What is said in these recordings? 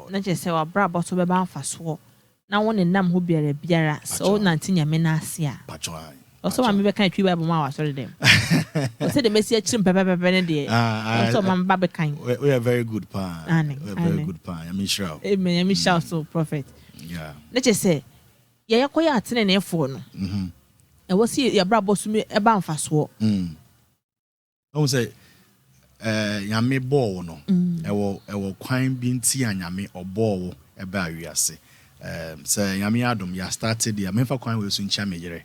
God. Na je say wa bra boto be ba mfaso. Na won nam ho biara so na nyame na ase a. Also ma me be kan twi Bible ma wa sorry dem. O say the message chim pepe ne de. So ma ba be kan. We are very good pa. We are very good pa. I mean sure. Amen. I mean shout so prophet. Yeah. Na je say ye yakoya atene ne efo no. E wo see ya bra boso me e ba mfaso. Don't say nyame ball no. E wo kwan bi nti anyame obo e ba wiase. Say nyame adom ya started ya mefa kwan we so ncha mejere.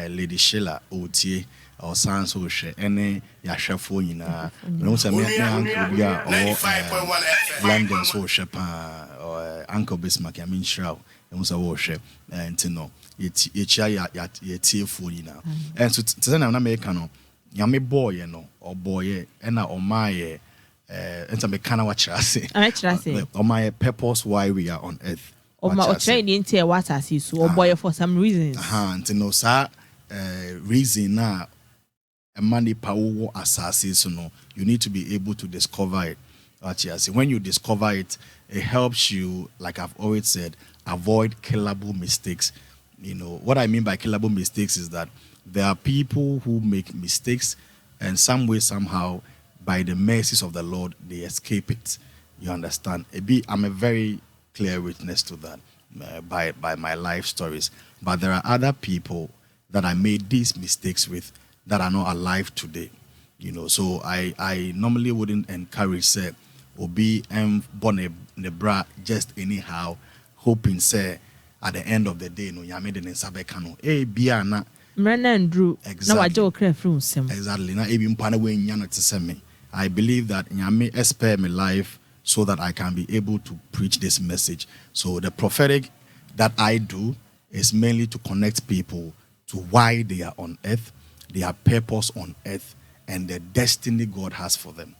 Lady Sheila Otie or sans so she ene ya hwefo nyina. No say me uncle bia or London so she pa or Uncle Bismarck I mean sure. No say wo she ntino yechia ya tiefo nyina. And so tse na America no nyame boy no or boy na o my enta me kana wa chirase. O my purpose why we are on earth. Or my train into a water so or boy for some reasons. No sa reason na a money power assassin so no you need to be able to discover it. When you discover it, it helps you, like I've always said, avoid killable mistakes. You know what I mean by killable mistakes is that there are people who make mistakes and some way somehow by the mercies of the Lord they escape it. You understand? I'm a very clear witness to that by my life stories. But there are other people that I made these mistakes with that are not alive today. You know, so I normally wouldn't encourage say obi born a bra just anyhow, hoping say at the end of the day no yame de nsabeka no bia na mrena ndru na waje okra free nsem exactly na ebi mpa na we nya no tse me. I believe that yame spare me life so that I can be able to preach this message. So the prophetic that I do is mainly to connect people to why they are on earth, their purpose on earth, and the destiny God has for them.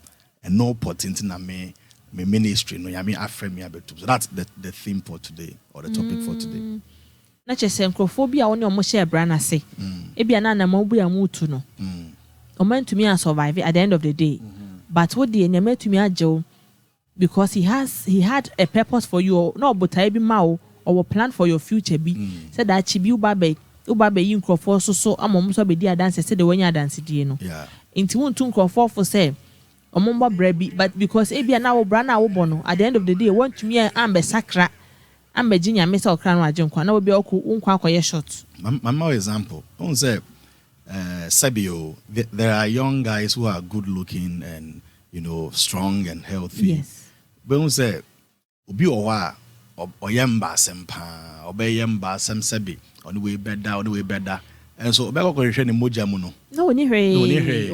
And no potential na me ministry no yami aframe me abetu. So that's the theme for today or the topic for today. Na chese nkrophobia woni omo share brana say. Ebia na na mabu ya mutu no. Oman to me and survive at the end of the day. But what the nyame to me ajo because he had a purpose for you no but I be ma or plan for your future be said that chibi ubabe yin crofo so amom so be dia dance say the wanya dance die no yeah inti won tun crofo for say omomba brebi but because ebia na wo bra na wo bono at the end of the day want to me ambe sakra ambe ginya me say okra no ajenkwa na obi okwu nkwa akoye short mama example on say Sabio there are young guys who are good looking and you know strong and healthy. Yes. But on say obi owa oyemba sempa obeyemba semsebi on the way better and so obeko kohwe ne moja mu no no oni hwe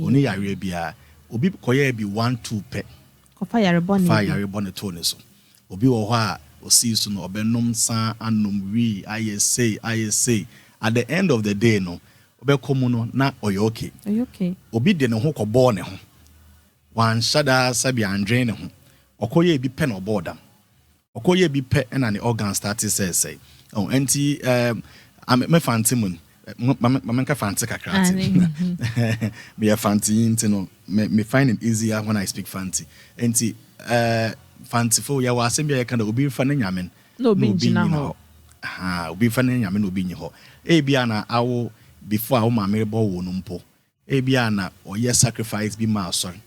oni yare bia obi koye bi 1-2 pe ko fire born to ne so obi wo ho a osi so no obenom san anom wi ayese at the end of the day no obeko mu no na okay obi de ne ho ko ball ne ho wan shada sabi andren ne ho okoye bi pe no boardam okoye bi pe na ne organ start say oh enti me fantimun mamenka fanti kakra me fanti enti no me find it easier when I speak fanti enti fanti fo ya wa asem bia kan obi fa na nyamen no obi njina ho obi fa na nyamen obi nyi ho bia na awo before awo ma merebo wo no mpo bia na oye sacrifice bi ma asori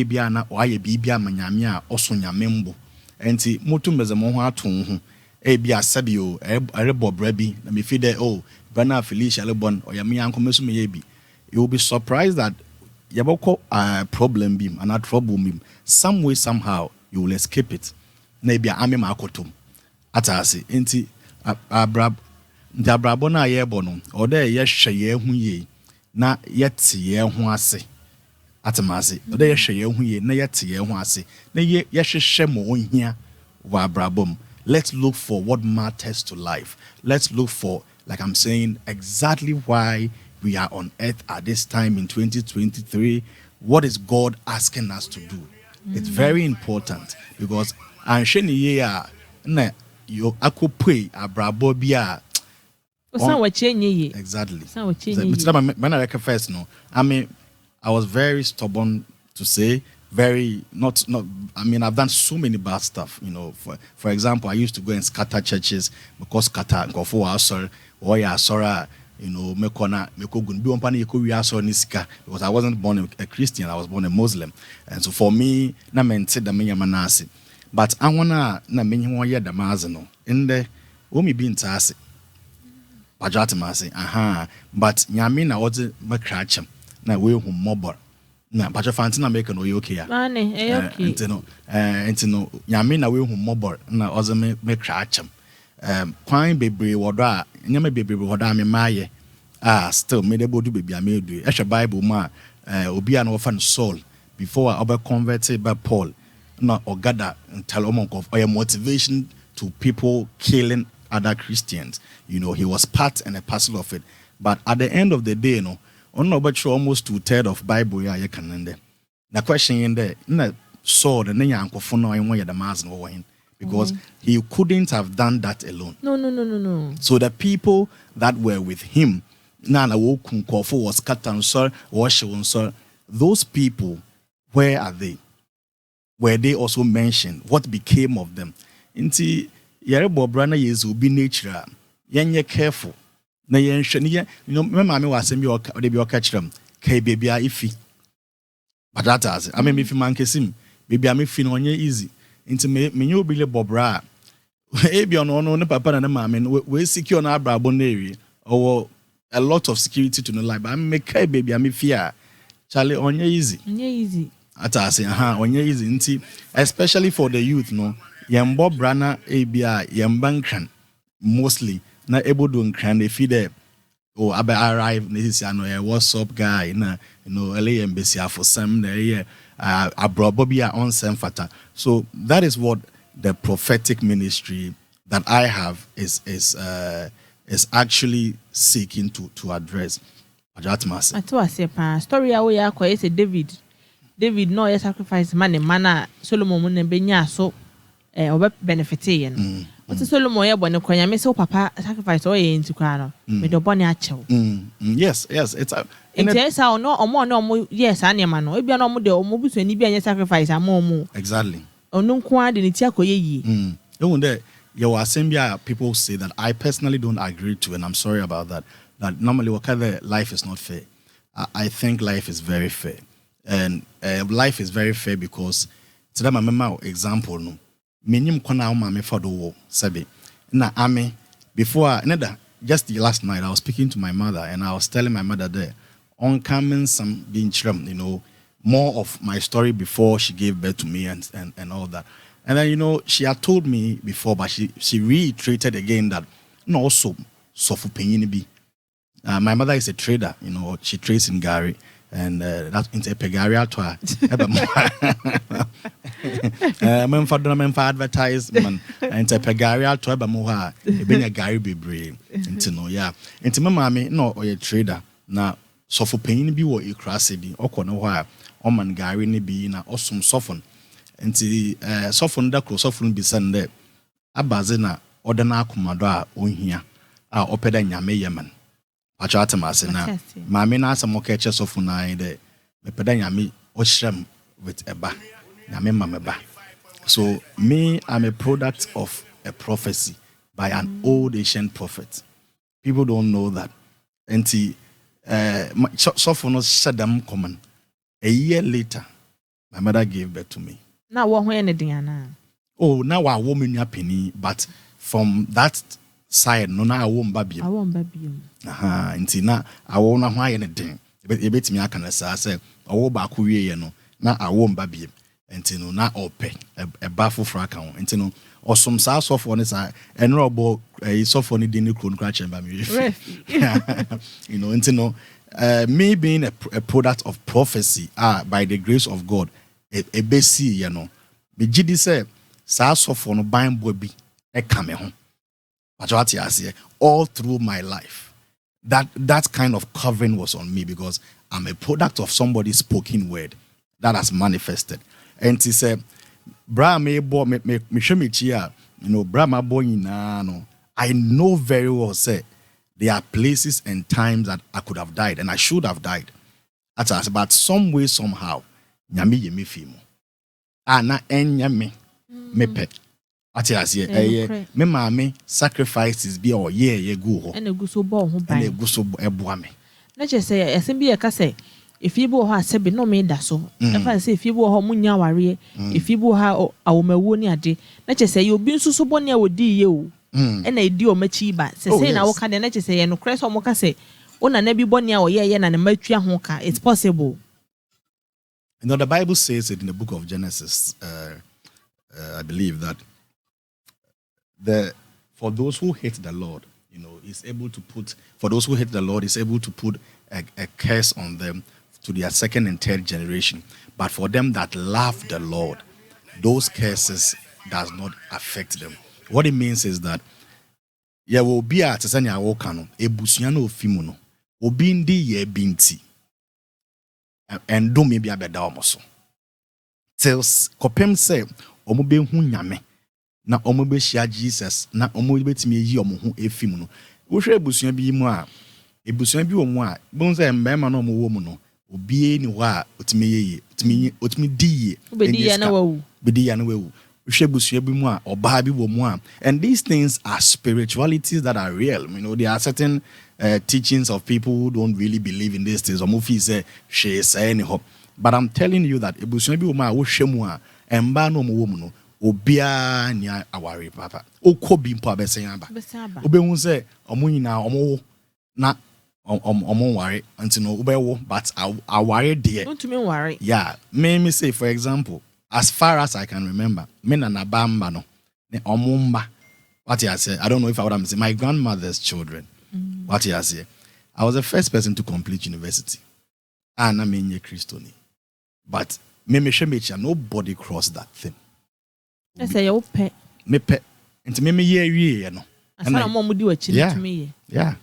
bia na oye bi bia ma nyame a oso nyame mbo enti motum bezemo ho aton ho bia sabio erebo brabi na me feel that Adwuma Felicia lebon or yami anko mesu me bi you will be surprised that yaboko problem bim and a trouble bim some way somehow you will escape it na bia ame makotom atase enti abrabo na yebo no o de ye hwe ye hu ye na yete ye hu ase atamase o de ye hwe ye hu ye na yete ye hu ase na ye hwehwe mo ohia wa abrabom. Let's look for what matters to life. Let's look for, like I'm saying, exactly why we are on earth at this time in 2023. What is God asking us to do? It's very important because exactly. When I first, no, I mean, I was very stubborn to say very not. I mean, I've done so many bad stuff. You know, for example, I used to go and scatter churches because scatter go for asor or ya asora. You know, because I wasn't born a Christian, I was born a Muslim, and so for me, na mente da me yamanasi. But I wanna na me nwa da mazeno in the omi bi ntase. Pajatimasi, but nyame na wote makrachem na we hu mobor. Na pacha fantina make no okay ya. Mane, okay. Entino nyame na we hu mobor na oze makrachem. Kwan bebre woda nyame bebre woda me maye still me dey do baby amedu e hwe bible ma obi a na ofan Saul before I converted by Paul na ogada tell of motivation to people killing other Christians. You know, he was part and a parcel of it, but at the end of the day, you know, almost 2/3 of Bible ya can end. The question in there na Saul and then because he couldn't have done that alone. No. So the people that were with him, was those people, where are they? Were they also mentioned? What became of them? Inti Yerebo Brana Yesu be nature. Yenye careful. Na you know, my mommy was saying you be catch them. K baby ifi. But that has I mean if you man kesim, baby I me fin on easy. Into me you be bobra. Ebi on no papa na mama we secure na abra or a lot of security to no life. But I make baby I me fear. Charlie on easy. Easy. Atase on easy nti especially for the youth no. Yembo brana ebia yembankran mostly na able do nkran they feed there. Oh, I arrive this a what's up guy na you know LA embassy for some there abroad on some fata. So that is what the prophetic ministry that I have is actually seeking to address. I say story away is a David no ye sacrifice man Solomon mun benya so obe benefit yen. What Solomon ye bone kwanya me so papa sacrifice o ye nti kwa no me do bone achew. Yes it's a yes how no omo yes anema no ebia no omo de omo busuani bia nye sacrifice amomo. Exactly. Onu nko ade ne ti akoye yi. Even there your assembly people say that I personally don't agree to, and I'm sorry about that. That normally life is not fair. I think life is very fair. And life is very fair because today my mama example no menim kona o mama for the war sabi na ame before just the last night I was speaking to my mother and I was telling my mother there on coming some being you know more of my story before she gave birth to me and all that. And then you know she had told me before but she reiterated again that no also sofu penyin bi. My mother is a trader, you know, she trades in Gary. And that's in a pegaria to men for advertisement and a pegaria to Ebamoha, being a Gary Bibre, into no, yeah. Into my mammy, no, or a trader. Now, so for pain be what you crassy be, or no wire, or man Gary ni be in a awesome soften. And the soften that could soften be sent there. A bazina, or the Nakumadra, on here, our opera Yame Yemen. Achatamase na mama na asem okeche sofu na ide mepeda nyame oshrem with eba nyame mameba. So me I'm a product of a prophecy by an old ancient prophet. People don't know that. And sofu no shadam common. A year later my mother gave birth to me. Now what anything ana? Oh, now a woman ya penny, but from that side no na I won't baby. Nti na awo na ho aye ne den ebetimi aka na say owo ba ko wie no na awo mba biem nti no na ope eba foforo aka ho nti no osom sa sofo ne sa enro obo sofo ne din ne kro nkra chemba me you know nti no me being a product of prophecy by the grace of God ebesi you know me gidi say sa sofo no ban bo bi e ka me ho all through my life. That kind of covering was on me because I'm a product of somebody's spoken word that has manifested. And he said, Bra me bo me you know, bra ma bo no. I know very well say there are places and times that I could have died and I should have died. But some way, somehow, nyame ye me fi mu na enya me pe ati ase me maame sacrifices bi o ye gu ho ene gu so bo ho ban ene gu so eboa me na che say ese bi ye ka say if you bo ho asebe no me da so e fa say if you bo ho munya ware if you bo ha awomawo ni ade na che say obi nsusu bo ne a wodi ye o ena edi o machi ba say na wo ka de na che say ye no kres o mo ka say ona na bi bo ne a o ye na matwa ho ka it's possible. You know, the Bible says it in the book of Genesis, I believe that for those who hate the Lord, you know, he's able to put a curse on them to their second and third generation. But for them that love the Lord, those curses does not affect them. What it means is that will be a tesanya wokano, ebusuano fimuno, obindi ye binti. And do maybe a beda almost. Tells Kopem say, Omobe hu nyame, na omobe shia Jesus, na omobe timi yi omohu efimuno. Wohwe ebusuan bi mu a, ebusuan bi wo mu a, bon say mbema no mo wo mu no, obie ni ho a otimi ye, otimi di ye. Obedi ya na wawu. Bedi ya na wawu. Wohwe ebusuan bi mu a, oba bi wo mu a. And these things are spiritualities that are real. You know, there are certain teachings of people who don't really believe in these things. Omofi say she say anyhow. But I'm telling you that ebusuan bi wo mu a wo hwe mu a, emba no mo wo mu no. Obia ni aware papa okobi mpo abesen aba obehun se omo nyina omo na omo ware until no obewo but aware there don't me worry. Yeah, me say for example, as far as I can remember, me na nabamba no ne omo mba what you say, I don't know if I would have said my grandmother's children. What you say, I was the first person to complete university and I mean Christoni, but me nobody crossed that thing. I say you pet. Me pet. Into me ye no. And I mom would do a chin to me. Yeah.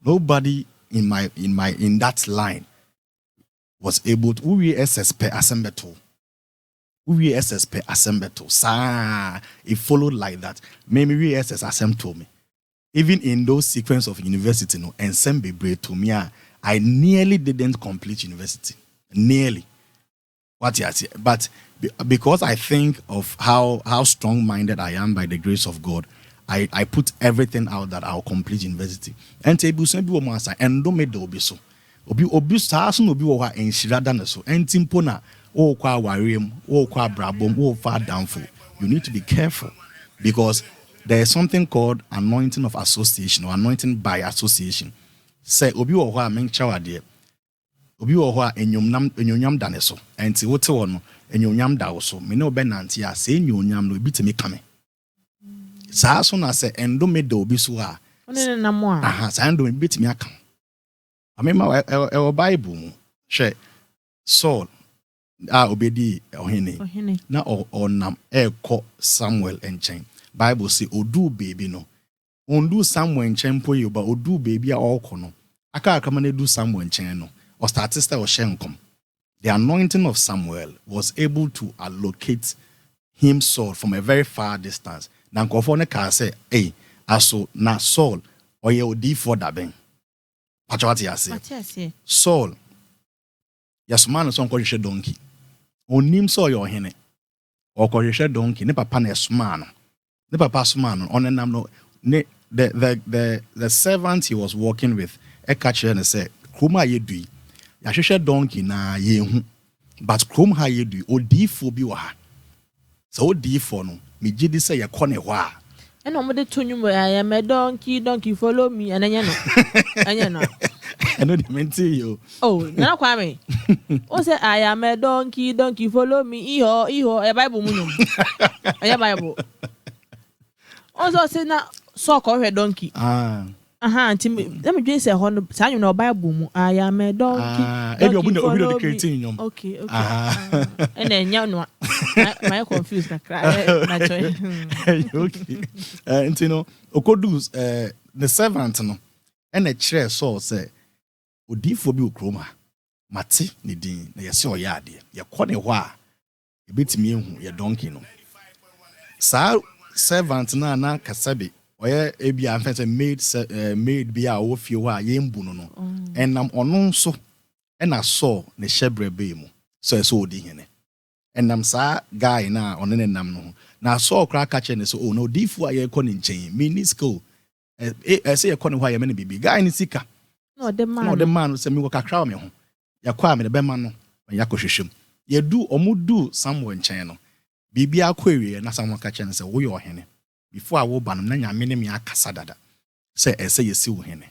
Nobody in that line was able to we SS per assemble. We SS per assemble. Sa it followed like that. Maybe we SS assemble me. Even in those sequence of university no and sembe break to me, I nearly didn't complete university. Nearly. What you say? But because I think of how strong-minded I am by the grace of God, I put everything out that I'll complete university. And tebusen bi wo mo asa endo me do obi so. Obi saa so no obi wo ha enhirada na so. Entimpo na wo kwa awarem, wo kwa brabom, wo fa downfall. You need to be careful because there is something called anointing of association or anointing by association. Say obi wo ho a menchawade. Obi wo ho a enyonyam dane so. Enti wote wo no enyonyam da wo so. Me no be nante a say enyonyam no obi temi kame. Saa so na say endo me do obi so a. One na mo a. Aha, saa endo me betimi aka. Amema e Bible mu. Hwe Saul obedi ohene. Na onam Ekow Samuel enchen. Bible say odu baby no. Ondu Samuel enchen po yoba odu baby a okọ no. Aka na edu Samuel enchen no. Or statista or shenkom. The anointing of Samuel was able to allocate him Saul from a very far distance. Now, Kofone can say, hey, aso na Saul or ye odi for da ben. What you say? Saul, yes, man, son call donkey. Onim Saul your hene. Or call donkey, ne papa ne smano. Ne papa smano, on a nam no. The servant he was working with, a catcher and say, Kuma ye do. Yahwehwe donkey na yehu but krom ha yedu odifo bi wa ha so odifo no me gidi say yakọ ne ho a and no de tonyu I am a donkey follow me and anya no I know the mente you na kwa me o say I am a donkey follow me iho e Bible mu nyum aya Bible o say na so ko hwe donkey let me just say hon say you know Bible mu I am a donkey ebi obi no creating nyom okay and then no my confused na okay and you know okodu the servant no and a chere Saul say odifo bi okroma mate ne din na yesi oyade ye kọ ne ho a ebetimi ehu ye donkey no sa servant na kasabe oye ebia amfense made bia wo fie ho a yembu no enam ono nso na Saul ne hyebre be mu so di hene enam saa guy na one ne nam no na so okra ka che ne so no difu aye ko ne nchen mini school say ye ko ne ho aye me ne bibi guy ne sika no the man say me wo kakra me ho yakwa me ne be ma no yakohwehwem ye du omudu somewhere nchen no bibi akwawie na someone ka che ne say wo ye ohene before I wo ba no na nyame ne me akasa dada say ye si wo hene.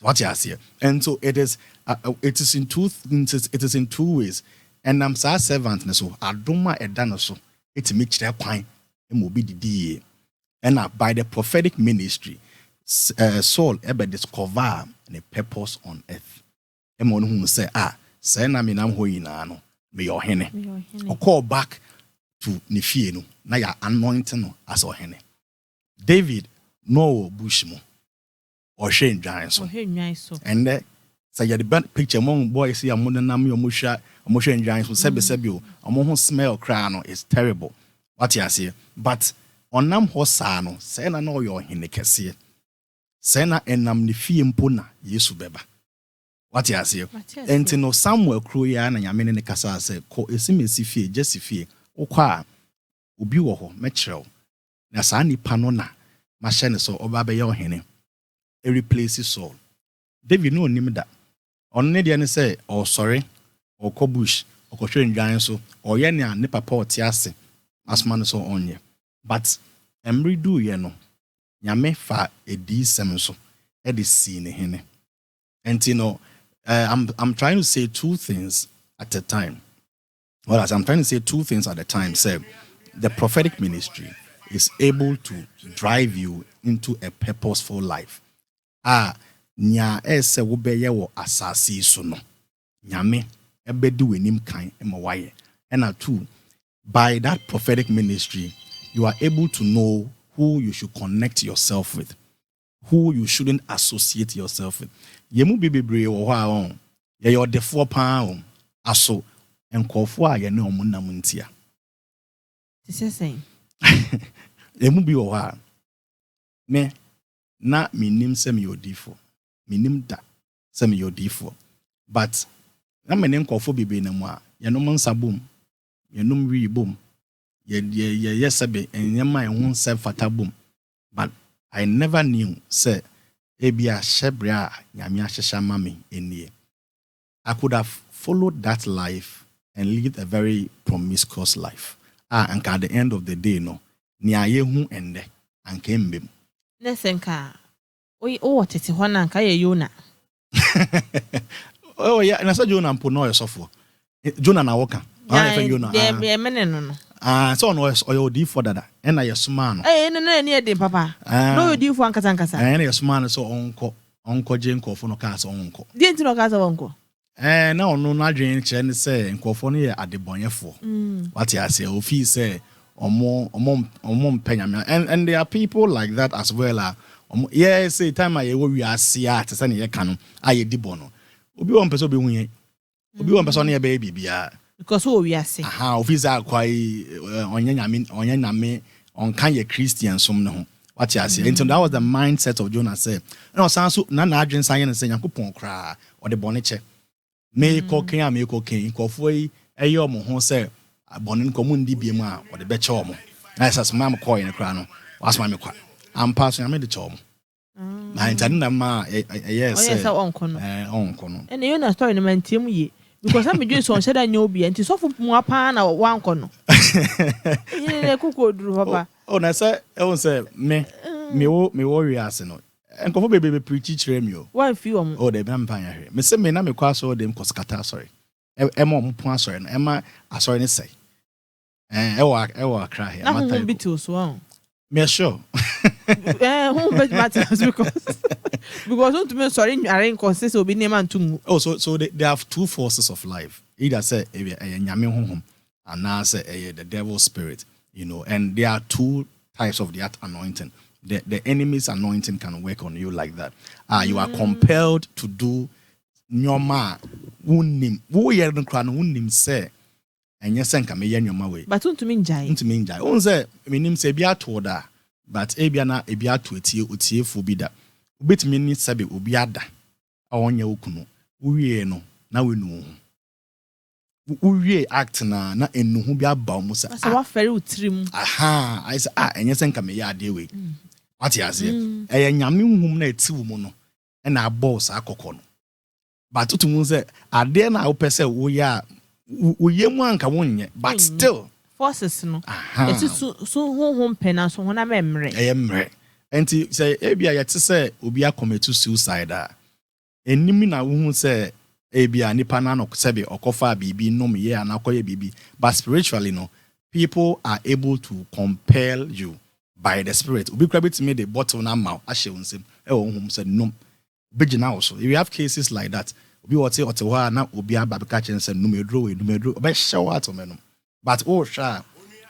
What you see, and so it is in two things. It is in two ways. And I'm sa servant so Adwuma Adwuma so it makes their kwan and will be the DA. And by the prophetic ministry, Saul ever discover the purpose on earth. And one who say say na me nam ho yina no me your hene. Or call back to nifie no na ya anointing no as ohene. David no bushmo. Or Shane Giants. And there, say the bad picture among boys see a modern musha, a motion giants will sebio, among smell crown is terrible. What you see, but on nam hosano, sena no your hinekesi. Sena enam nifi impuna, yesu beba. What you see, and to know somewhere cruyan and yamin in the casa say, co esimisi jesifie, okwa, ubi woho, metro. Nasani panona, machine so obabe your hene. It replaces Saul. David no name that. On Nedian say, oh sorry, or Kobush, or Koshin Giants, or Yania Nipa Tiase, as man so on ye. But Emri do yeno. Yame fa a D semenso, Eddie scene hene. And you know, I'm trying to say two things at a time. Well, as I'm trying to say two things at a time, say the prophetic ministry is able to drive you into a purposeful life. Nya ese wo beye wo asase so no nyame ebedu wenim kan emawaye and two by that prophetic ministry you are able to know who you should connect yourself with, who you shouldn't associate yourself with. Yemu bebre wo ha on ye your defo pan on aso enkofo a ye ne omunam ntia this saying yemu bi wo ha me na minim se me odifo minim da se me odifo but na me nkofo bebe na mu a yenom nsabom yenom wiibom ye sebe enyema ehun se fatabom but I never knew say ebia shebra nyame ahyehya mame enie. I could have followed that life and lived a very promiscuous life and at the end of the day no ni ayehu ende anka mbem. Nesenka. What is one ka ye Yona? Oh yeah, and I said Jonah mpo no yesofo. Jonah na woka. Jonah. Dey mene no. So no oyo di for dada. And na yesuma no. No near dey papa. No you di for ankasa. And yesuma no so onko je nkofo no ka so onko. Di enti no ka so onko. Na ono na adwen kire ne say nkofo no ye adebonyefo. What you say ofi say omo mpenya. And there are people like that as well. Yeah, say time I we are see at sane ye kanu aye dibo no obi won person be hu yen obi won person na be bibia because we are see office akwai onya nyame on kan ye Christian som no ho what you say. And so that was the mindset of Jonah say no sanso na adwen san ye say yakopon kra o de bone che me koken ko foi eye omo ho say bone ko mu ndi biem a o de be che omo na esas mam ko yen kra no wasma me kwa I'm passing. I'm in the chom. I'm telling them, yes, uncle. And you know, story in team ye because I'm doing so said I know be and to suffer more pan or one corner. Papa. Oh, I said, I won't say me warriors and go baby preach you. Why few? Oh, the vampire here. Miss me, I'm a cross or them coscata, sorry. Emma Ponsoy and Emma, I saw any say. Ewa cry. I'm going to be too strong. Me sure. Who bet matters because don't me sorry are inconsistent will be name to. Oh, so they have two forces of life. Either say a nyame honhom and now say the devil's spirit, you know, and there are two types of that anointing. The enemy's anointing can work on you like that. You are compelled to do nyoma unim. Wo ye no kra no unim say enye senka me ye nyoma we. But untumi njai. Unse menim say bia to da. But ebia na ebia to etie fu bi da. Obetimi ni sabe obi ada. A wonya okunu. Uwie no na wenu. we act na enuhu bi aba mu say so what fere utrim aha I say enye senka me ya ade we what you say e nyame nhum na eti wo mu no e na boss akokọ no but to mu say ade na wo pese wo ya wo yemu anka wonye but still forces no eti so honhom pena so hona memre emre enti say ebia yete say obi akometu suicide enim na wo hu say ebia nipa na no sebe okofa bibi nom ye anakoye bibi but spiritually no people are able to compel you by the spirit obi kra betime the bottle na ma ahye wonsem e wo hum say nom begina also if you have cases like that obi wote otewa na obi ababeka chen say nom edro obe hye wa atomenom but oh sha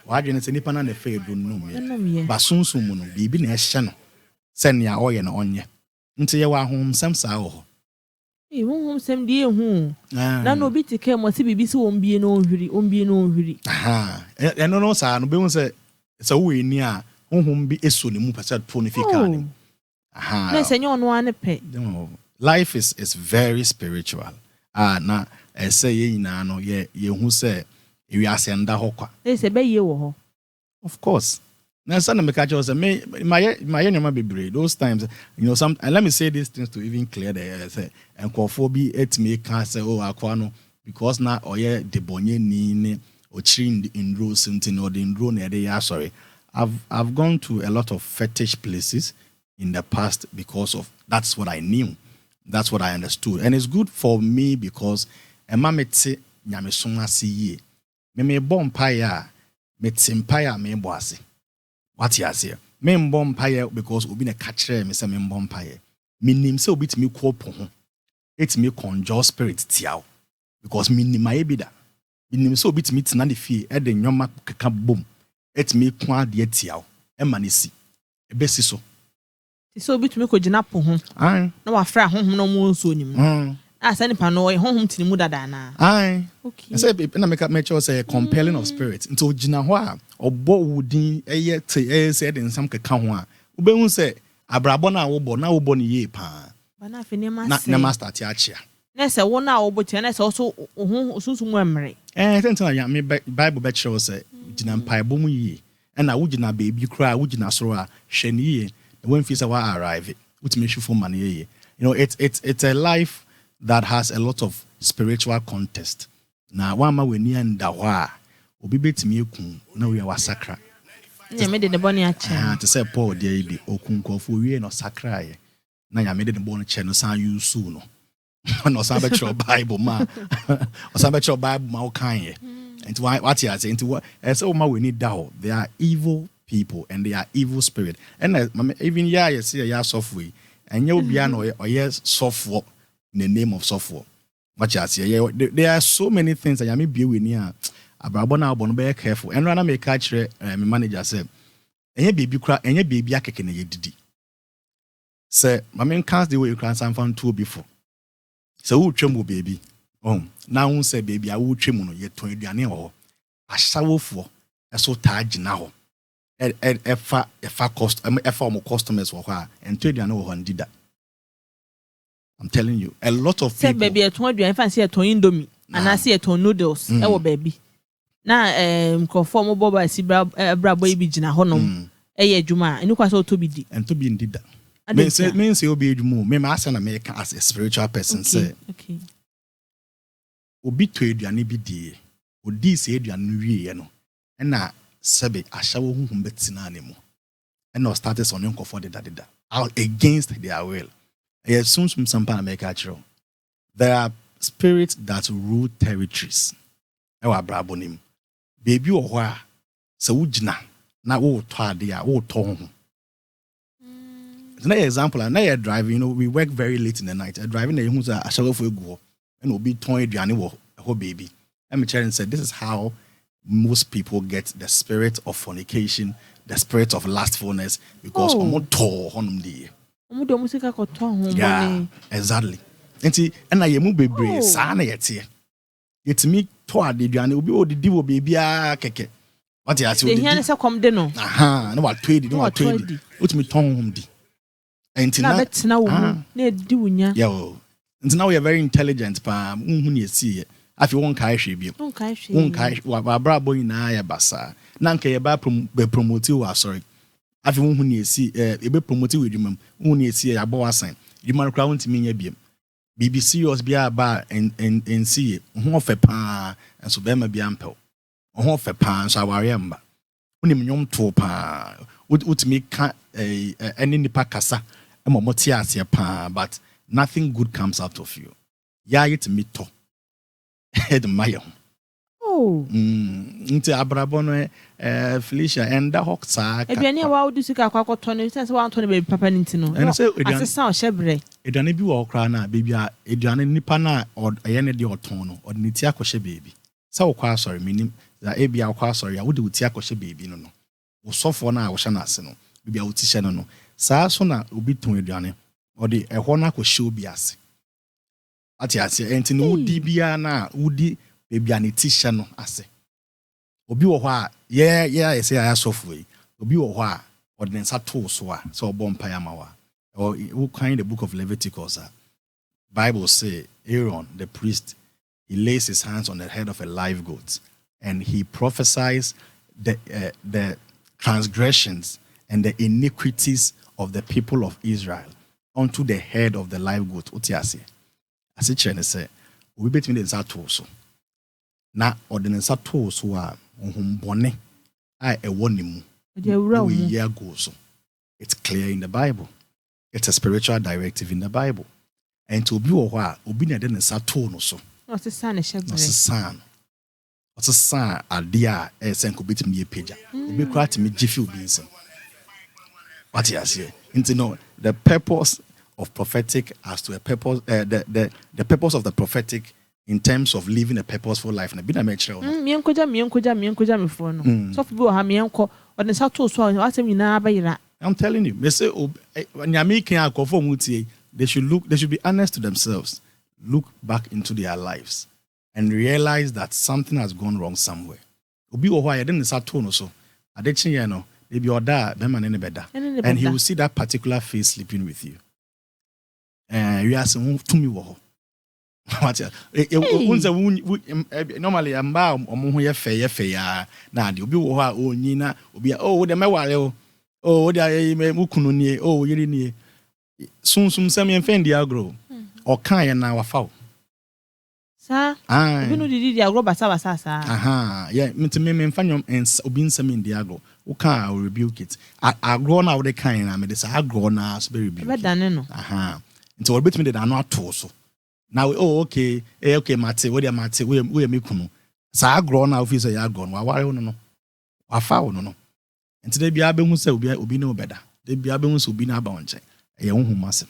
wadwene say nipa na na fe edu nom ye ba sunsun mu no bibi na ehye no se nea oye na onye nti ye wa hum sem sa ho honhom sem die hu na no bi tike mo se bibi se ombie no ohwiri aha eno no sa no be hu se wo eni a honhom bi eso ne mu pesa to ne fika ne aha na se nyo no ane pe life is very spiritual na say ye nyina no ye hu se ewi asenda ho kwa se be ye wo ho of course now some of the say my nyama bebre those times some and let me say these things to even clear the say enkofobi etime can say oh akwa no because na oye de bonye ni ochiri indro something or the indro na dey sorry I've gone to a lot of fetish places in the past because of that's what I knew, that's what I understood, and it's good for me because emamete nyameso ase ye me bompire metimpire me boase. What you say? Me mbompire because obi na catch me say me mbompire. Minim say obi timi ko po ho. Etimi conjure spirit tiaw because minim aye bi da. Minim say obi timi tina de fie e de nyoma keka bom. Etimi ko ade tiaw. E manisi. E besi so. So obi timi ko gina po ho. Ai. Na wa fra honhom no mo nso nim. Asa nipa no honhom tini mu dada na. Ai. Okay. I say na make sure say compelling of spirit. Nti ogina ho a obo wudin eye te say den sam keka ho a. Ubehun say abrabo na wo bo ne ye pa. Ba na fe ne ma say. Na master ti achia. Na say wo na wo bo ti na say so sunsun mu emre. Tell ya me Bible be show say gina mpaebo mu yi. And na wo gina baby kra wo gina soro a hwe ne ye. When fisa wa arrive. Utime hwefo man ye. It's a life that has a lot of spiritual context. Na wa ma weni anda ho a obi betimi ekun na we wa sakra. Nya me de ne boni ache. To say Paul dey bi okun kofo we no sakra ye. Na nya me de ne boni che no san use no. No san be cho Bible ma. O san be cho Bible ma o kan ye. And what you say into what say o ma weni da ho. They are evil people and they are evil spirit. And even you see ya software and you be an or yes software in the name of software. What you say there are so many things that you may be with here. Abrabona abon be careful. And when I make catch my manager say enye baby akeke na ye didi. Say my man can't the way you can find two before. So who twem baby. Now who say baby I will twem no ye ton aduane ho. Asawofo eso taage na ho. Efa cost efa mo customers wo ha ento aduane wo ho ndida. I'm telling you, a lot of people. Say baby, a ton aduane fancy a ton indomie, and I see a ton noodles. Ewo baby. Na conform mo boba si bra boy bi gina honom. Eye adwuma, enu kwa so to bi di. And to be ndida. Me say obi adwuma, me ma asa na me as a spiritual person say. Okay. Obi to aduane bi die. Odi se aduane wie no. Na sebe ahyawo huhum betina ne mu. And no status on yon for the out against their will. Yes, soon some make actual. There are spirits that rule territories. Ewa brabonim. Baby or wha so ujina na wo to dia wo to ho. It's an example, and now driving, we work very late in the night. Driving a who's a shower for go and will be torn aduane wo baby. Let me tell you, said this is how most people get the spirit of fornication, the spirit of lustfulness, because omo to honum die. Yeah, exactly. And I am bebre sa na yete. Yetimi to aduane obi odidi wo baby a keke. What you say? The here say come de no. Aha, no what trade, no what trade. Utimi ton hom di. And na betina wo na edi wunya. Yo. And now we are very intelligent pa unhu na esi. afi won kai hwe bi won kai wa bra boy na ya basa na nka ye ba promote wa sorry afi won hu ne esi e be promote we dwumam won ne esi ya bo wasan dwumam kra won timi nya biem bibi serious bia ba en see ho fe pa enso be ma bia mpel ho fe pa so aware mba woni mnyom to pa utimi ka any nipa kasa emomote ase pa but nothing good comes out of you ya yet me to head mayo nti abrabo no Felicia and the hawk sa ebiane wa odi sika akwakoto no sense wa anto be papa nti no asesa o shebre eduane bi wo kra na baby a eduane nipa na eye ne de oton no odi niti akɔhye baby sa wo kwa sorry minim za ebi akwa sorry a wo de uti akɔhye baby no wo sofo na wo hye na ase no baby a uti hye no saa so na obi ton eduane odi ɛhɔ na akɔhye obi ase ati ase enti no wudi bia na wudi baby an ti hye no ase obi wo hɔ a yeah say I sofo yi obi wo hɔ a odi nsa to so a so obo mpa ya mawa or who kind the book of Leviticus Bible say Aaron the priest he lays his hands on the head of a live goat and he prophesies the transgressions and the iniquities of the people of Israel onto the head of the live goat. Otiase. As it chene say, we between the nsa so. Na ordinance to so a bone a wonimu. We year go so. It's clear in the Bible. It's a spiritual directive in the Bible. And to be obi na de nsa to no so. What's the son shebre? What's the son? What's the son adia sen ko betimi ye pagya. Obi kra timi gifi obi nsem. What you say? Into no the purpose of prophetic as to a purpose the purpose of the prophetic in terms of living a purposeful life na bi na me kire o. Me enkoja me fo no. So fi bi o ha me enko o de sa to so asem nyina ba yira. I'm telling you, me say nyame kan akofo mu tie, they should be honest to themselves. Look back into their lives and realize that something has gone wrong somewhere. Obi wo ho ya de ne sa to no so. Ade chinye no, they be oda be man ne beda. And he will see that particular face sleeping with you. You ask him to me wo ho. What normally amba omo ho ye fe ya na ade obi wo ho a onyina obi de meware o de me mukunu nie yiri nie sum sem ye fendi agro o kan ye na wafa sa obi no didi agro basa sa yeah me mfanyom obi nsem ndi agro o kan I rebuke it agro na wo de kan na me de sa agro na so be rebuke be dane no nti wo betimi de da no ato so now okay mate we me kunu sa agro na office ya agro no aware no wafa wo no nti de bia be hu se obi ne obeda de bia be hu se obi na aba onche ye hu masem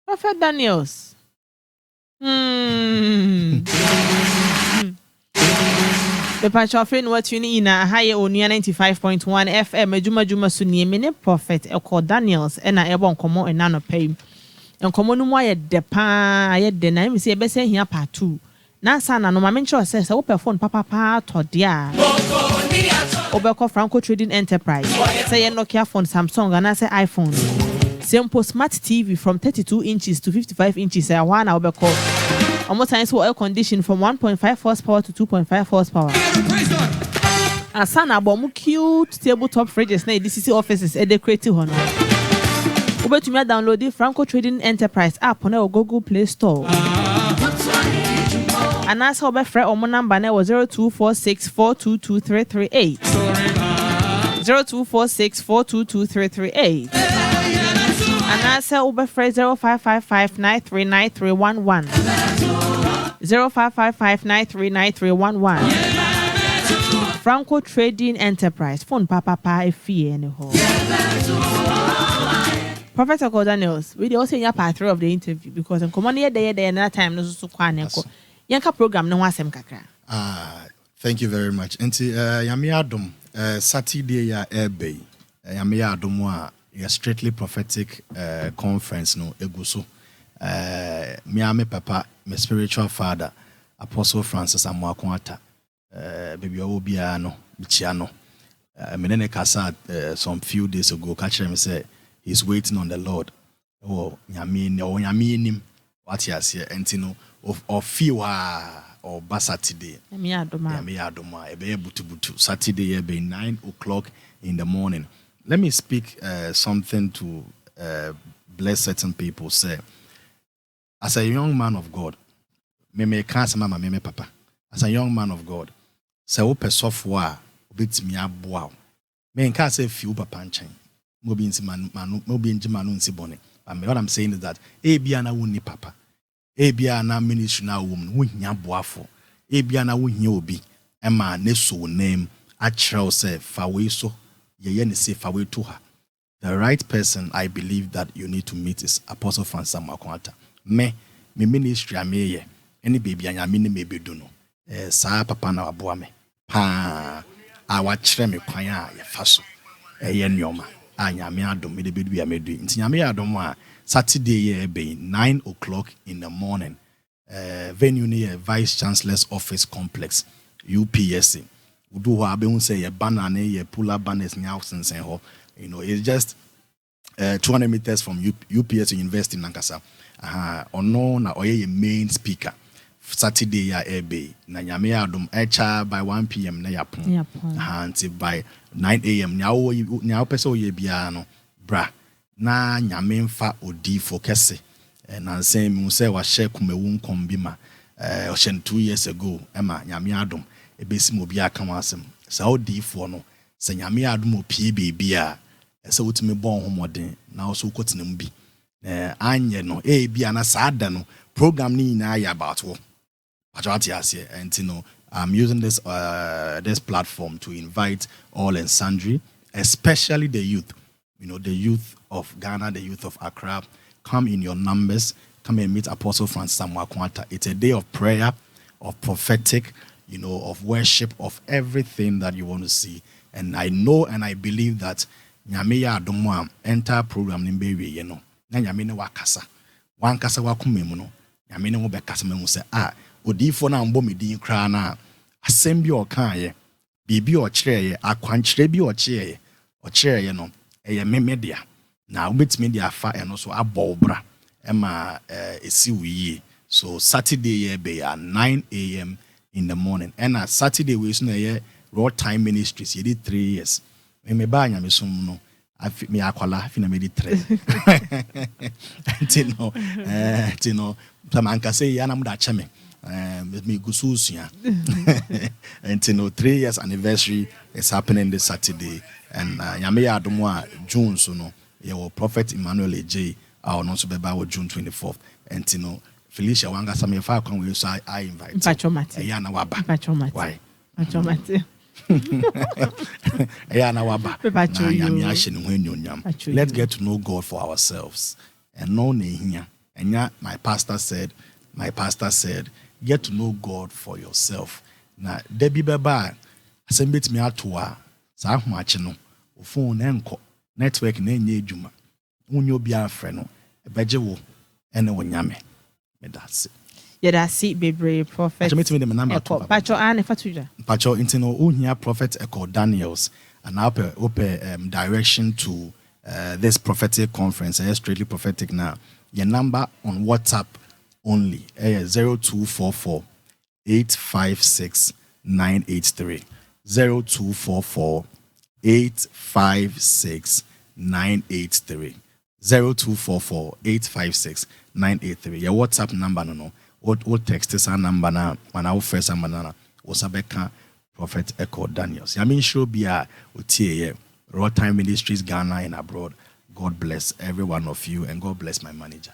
Prophet Daniels The Patrofin what you need na higher Onua 95.1 FM Adwuma so nie me ne Prophet Ekow Daniels na ebon komo enano pay enkomo no mu aye de pa aye de na me se be se hia part 2 na sa na no ma menche se wo perform papa to dia Obeko Franco Trading Enterprise say ye Nokia phone Samsung and say iPhone Simple Smart TV from 32 inches to 55 inches say one Obeko almost science for air condition from 1.5 horsepower to 2.5 horsepower. Asana bomu cute tabletop fridges na DCC offices decorative hono. Obetumi download the Franco Trading Enterprise app on our Google Play Store. And as how befre omo number na 0246422338. 0246422338. And as how befre 0555939311. 0555939311. Franco Trading Enterprise. Phone papa FE anyhow. Prophet Ekow Daniels, we also in your part 3 of the interview because in common here day another time no so kwaneko. Yanka program no wasem kakra. Thank you very much. Enti yame adom Saturday ya airby. Yame adom a strictly prophetic conference no eguso. Me ame papa, my spiritual father, Apostle Francis Amwakwata. Baby obia no bichiano. Menene kasa some few days ago catch him say he's waiting on the Lord. Oh, nyame nim What you say, and you know, of few or Saturday. Me Adwuma. Me Adwuma. Ebe butu. Saturday be 9 o'clock in the morning. Let me speak something to bless certain people. Say, as a young man of God, me can't say mama, me papa. As a young man of God, say open software, bit me aboa. Me can't say few papa nchen. Mobi nsi manu nsi bone. But what I'm saying is that ebia na wuni papa. Ebia na ministry na woman wunya boafo. Ebia na wunya obi. Ema ne so name achrew say fa we so ye ne say fa we to her. The right person I believe that you need to meet is Apostle Francis Makwanta. Me ministry ameye. Any baby anya me me be do no. Sa papa na aboa me. Pa awa kire me kwan a ye fa so. Eye nyoma. Anya me adom me de be do me do. Nti nya me adom a Saturday ye be 9 o'clock in the morning. Venue near Vice Chancellor's Office Complex, UPSC. We do what I say a banner, ye pull up banners now since you know, it's just 200 meters from UPSC University in Nankasa. Ono na oye main speaker. Saturday ya ebe na nyame adom echa by 1 p.m. na yapon. Until by 9 a.m. Nya pese oye bia no bra na nyame mfa odi fokese. Na say me say wa share kumewu nkom bi ma 2 years ago ema nyame adom ebesi mo bi aka wasem sa odi fo no se nyame adom opie bebi a se wotumi bon homoden na so kotenam bi anye no bia na saada no program ni na ya about wo patwati ase and you know I'm using this platform to invite all and sundry, especially the youth, you know, the youth of Ghana, the youth of Accra. Come in your numbers. Come and meet Apostle Francis Makwanta. It's a day of prayer, of prophetic, you know, of worship, of everything that you want to see. And I know and I believe that Nyameya Adwuma entire program nimbewe you know. Na Nyamene wakasa. Wankasa wakumemu no. Nyamene wo bekasa me say odifo na mbo me din kra na asem bi o kan ye. Bibi o kire ye, akwankyere bi o kire ye no. Eye memedia. Na ubetimi dia fa eno so abobra ema esi wiye. So Saturday ye be at 9 a.m. in the morning. And Saturday we so na raw time ministries ye did 3 years. Me ba nya me som no me akwala fi na me did 3. Tino tamanka say ya na mu da cheme. Me gususua. And 3 years anniversary is happening this Saturday. And Nyameya Adwuma June so no your prophet Emmanuel AJ our non so beba June 24th and you know Felicia wanga some fa kwan we so I invite Pachomati na waba why Pachomati na waba let's get to know God for ourselves and know here and my pastor said get to know God for yourself na debi beba asembet me atoa sa ahmache no phone enko network na enye adwuma unyo bia afre no ebeje wo ene wonyame me that's that's it bebre prophet Ekow pacho ane fatuja pacho intino uhia prophet Ekow Daniels and open direction to this prophetic conference strictly prophetic now your number on WhatsApp only 0244 856 983 0244 856 983 0244 856 983 your WhatsApp number no what text is our number na mana wo first number na wo sabeka prophet Ekow Daniels I mean show bia otie raw time ministries Ghana and abroad. God bless every one of you and God bless my manager.